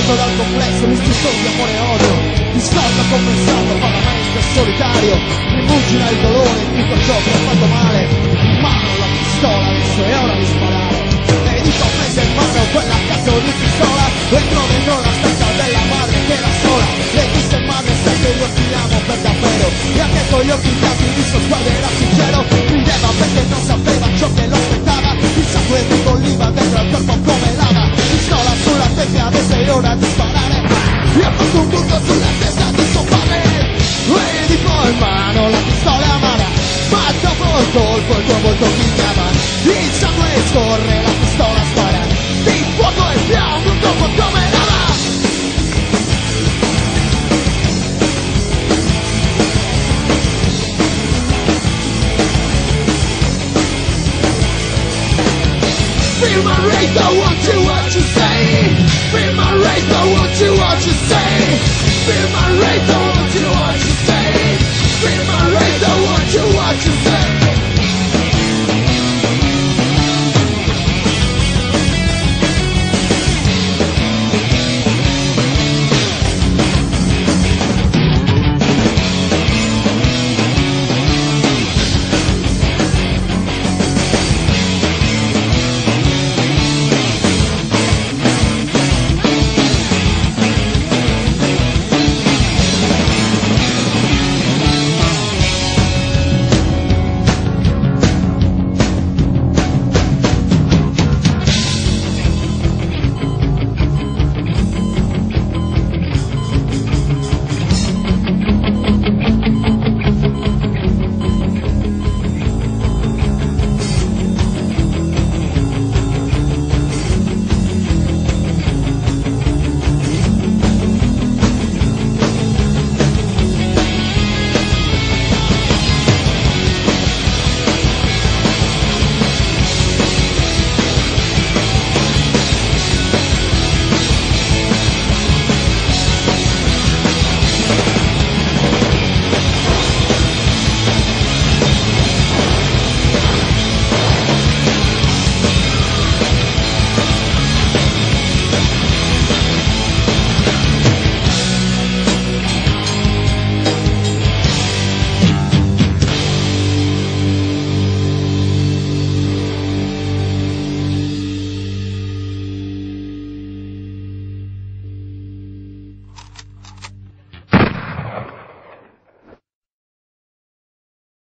Scaturito dal complesso l'istinto di amore e odio, disfatto, compensato, vagamente solitario, rimugina il dolore in tutto ciò che ha fatto male. In mano la pistola, adesso è ora di sparare. E dico presa in mano quella cazzo di pistola, entro dentro la stanza della madre che era sola. Le disse madre sai che io ti amo per davvero, e anche con gli occhi bianchi il suo sguardo era sincero. Rideva perché non sapeva ciò che lo aspettava, il sangue che bolliva dentro il corpo come lava. Pistola sulla tempia, adesso è ora di sparare. E ha fatto un buco sulla testa di suo padre. E dico in mano la pistola amara, ma dopo il colpo il tuo volto chiama. Il sangue scorre, la pistola spara, di fuoco e fiamme un corpo come lava. Feel my rate, I want to